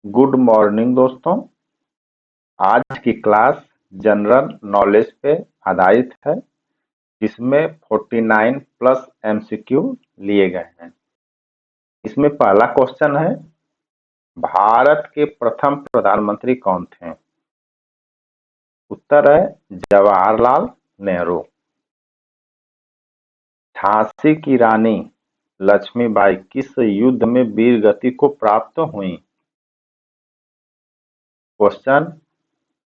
Good morning दोस्तों। आज की क्लास जनरल नॉलेज पे आधारित है। इसमें 49 प्लस एमसीक्यू लिए गए हैं। इसमें पहला क्वेश्चन है, भारत के प्रथम प्रधानमंत्री कौन थे? उत्तर है जवाहरलाल नेहरू। झांसी की रानी लक्ष्मीबाई किस युद्ध में वीर गति को प्राप्त हुई? क्वेश्चन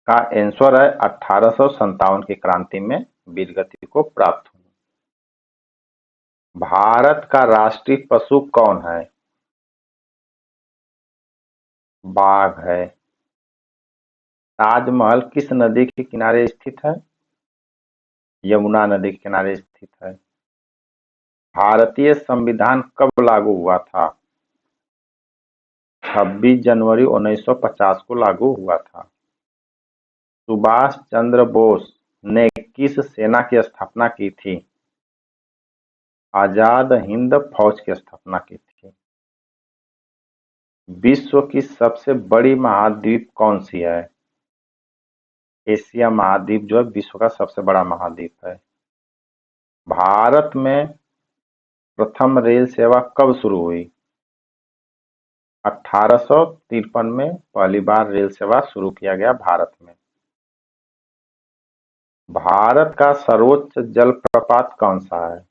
का आंसर है 1857 की क्रांति में वीरगति को प्राप्त हुई। भारत का राष्ट्रीय पशु कौन है? बाघ है। ताजमहल किस नदी के किनारे स्थित है? यमुना नदी के किनारे स्थित है। भारतीय संविधान कब लागू हुआ था? 26 जनवरी 1950 को लागू हुआ था। सुभाष चंद्र बोस ने किस सेना की स्थापना की थी? आजाद हिंद फौज की स्थापना की थी। विश्व की सबसे बड़ी महाद्वीप कौन सी है? एशिया महाद्वीप जो है विश्व का सबसे बड़ा महाद्वीप है। भारत में प्रथम रेल सेवा कब शुरू हुई? 1853 में पहली बार रेल सेवा शुरू किया गया भारत में। भारत का सर्वोच्च जलप्रपात कौन सा है?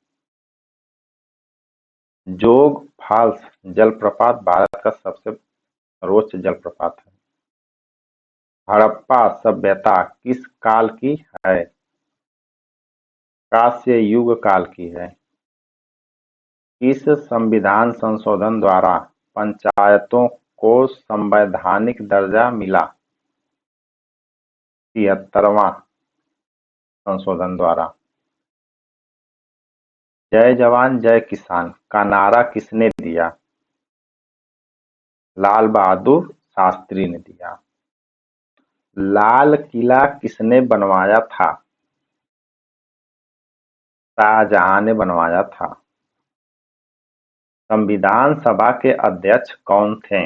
जोग फॉल्स जलप्रपात भारत का सबसे सर्वोच्च जलप्रपात है। हड़प्पा सभ्यता किस काल की है? कांस्य युग काल की है। किस संविधान संशोधन द्वारा पंचायतों को संवैधानिक दर्जा मिला? 73वां संशोधन द्वारा। जय जवान जय किसान का नारा किसने दिया? लाल बहादुर शास्त्री ने दिया। लाल किला किसने बनवाया था? शाहजहां ने बनवाया था। संविधान सभा के अध्यक्ष कौन थे?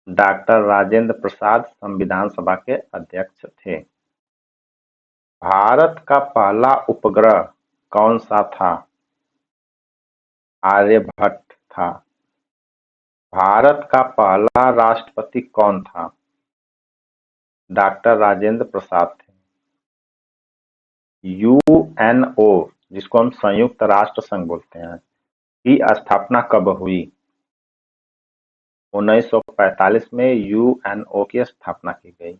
डॉक्टर राजेंद्र प्रसाद संविधान सभा के अध्यक्ष थे। भारत का पहला उपग्रह कौन सा था? आर्यभट्ट था। भारत का पहला राष्ट्रपति कौन था? डॉक्टर राजेंद्र प्रसाद थे। यूएनओ जिसको हम संयुक्त राष्ट्र संघ बोलते हैं की स्थापना कब हुई? 1945 में यूएनओ की स्थापना की गई।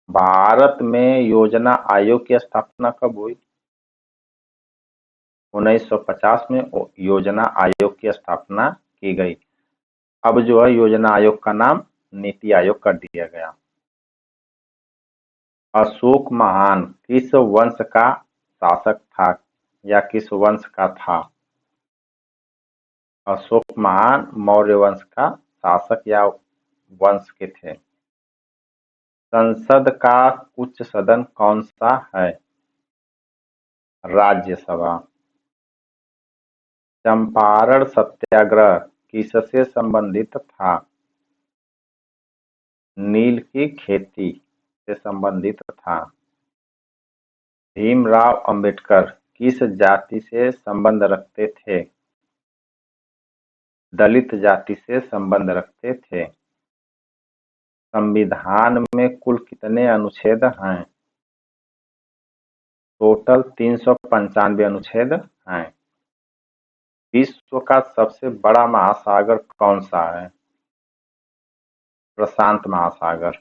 भारत में योजना आयोग की स्थापना कब हुई? 1950 में योजना आयोग की स्थापना की गई। अब जो है योजना आयोग का नाम नीति आयोग कर दिया गया। अशोक महान किस वंश का शासक था या किस वंश का था? अशोक महान मौर्य वंश का शासक या वंश के थे। संसद का उच्च सदन कौन सा है? राज्यसभा। चंपारण सत्याग्रह किससे संबंधित था? नील की खेती से संबंधित था। भीमराव अंबेडकर किस जाति से संबंध रखते थे? दलित जाति से संबंध रखते थे। संविधान में कुल कितने अनुच्छेद हैं? टोटल 395 अनुच्छेद हैं। विश्व का सबसे बड़ा महासागर कौन सा है? प्रशांत महासागर।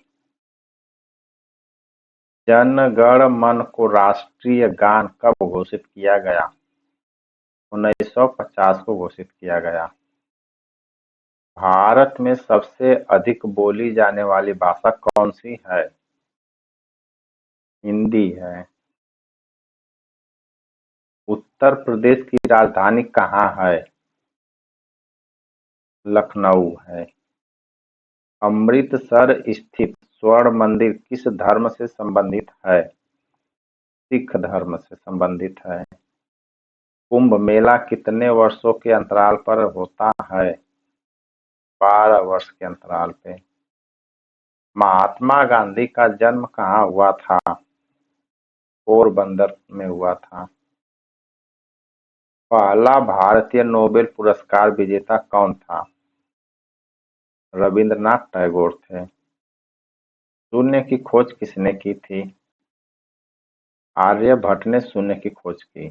जन गण मन को राष्ट्रीय गान कब घोषित किया गया? 1950 को घोषित किया गया। भारत में सबसे अधिक बोली जाने वाली भाषा कौन सी है? हिंदी है। उत्तर प्रदेश की राजधानी कहाँ है? लखनऊ है। अमृतसर स्थित स्वर्ण मंदिर किस धर्म से संबंधित है? सिख धर्म से संबंधित है। कुंभ मेला कितने वर्षों के अंतराल पर होता है? 12 वर्ष के अंतराल पे। महात्मा गांधी का जन्म कहाँ हुआ था? पोरबंदर में हुआ था। पहला भारतीय नोबेल पुरस्कार विजेता कौन था? रविंद्रनाथ टैगोर थे। शून्य की खोज किसने की थी? आर्यभट्ट ने शून्य की खोज की।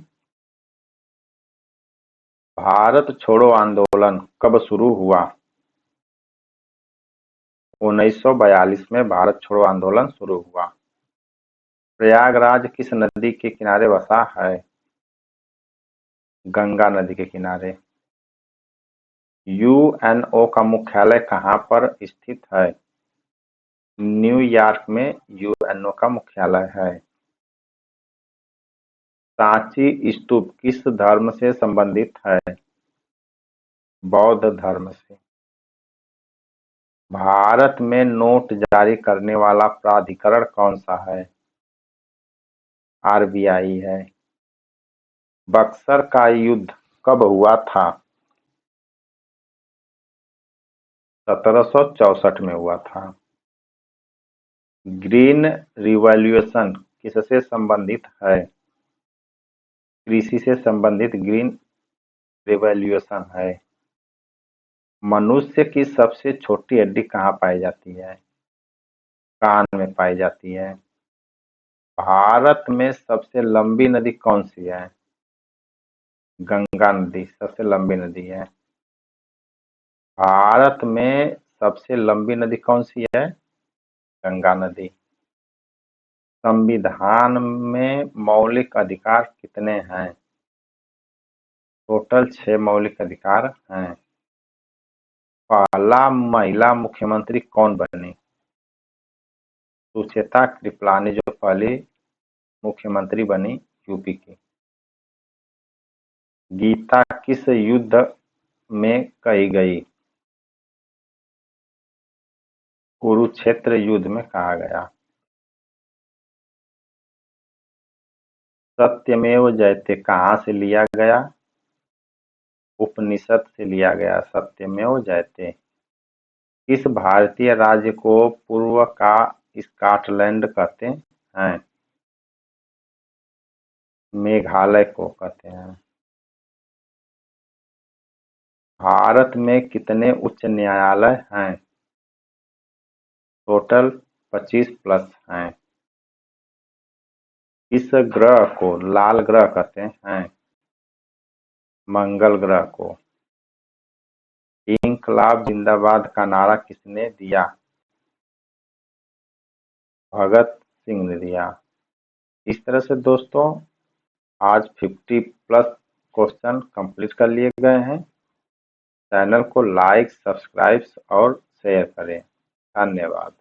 भारत छोड़ो आंदोलन कब शुरू हुआ? 1942 में भारत छोड़ो आंदोलन शुरू हुआ। प्रयागराज किस नदी के किनारे बसा है? गंगा नदी के किनारे। यूएनओ का मुख्यालय कहाँ पर स्थित है? न्यूयॉर्क में यूएनओ का मुख्यालय है। सांची स्तूप किस धर्म से संबंधित है? बौद्ध धर्म से। भारत में नोट जारी करने वाला प्राधिकरण कौन सा है? आरबीआई है। बक्सर का युद्ध कब हुआ था? 1764 में हुआ था। ग्रीन रिवॉल्यूशन किससे संबंधित है? कृषि से संबंधित ग्रीन रिवॉल्यूशन है। मनुष्य की सबसे छोटी हड्डी कहाँ पाई जाती है? कान में पाई जाती है। भारत में सबसे लंबी नदी कौन सी है? गंगा नदी सबसे लंबी नदी है। भारत में सबसे लंबी नदी कौन सी है? गंगा नदी। संविधान में मौलिक अधिकार कितने हैं? टोटल 6 मौलिक अधिकार हैं। पहला महिला मुख्यमंत्री कौन बनी? सुचेता कृपलानी जो पहली मुख्यमंत्री बनी यूपी की। गीता किस युद्ध में कही गई? कुरुक्षेत्र युद्ध में कहा गया। सत्यमेव जयते कहाँ से लिया गया? उपनिषद से लिया गया सत्यमेव जयते। किस भारतीय राज्य को पूर्व का स्कॉटलैंड कहते हैं? मेघालय को कहते हैं। भारत में कितने उच्च न्यायालय हैं? टोटल 25 प्लस हैं। किस ग्रह को लाल ग्रह कहते हैं? मंगल ग्रह को। इंकलाब जिंदाबाद का नारा किसने दिया? भगत सिंह ने दिया। इस तरह से दोस्तों आज 50 प्लस क्वेश्चन कंप्लीट कर लिए गए हैं। चैनल को लाइक, सब्सक्राइब और शेयर करें। धन्यवाद।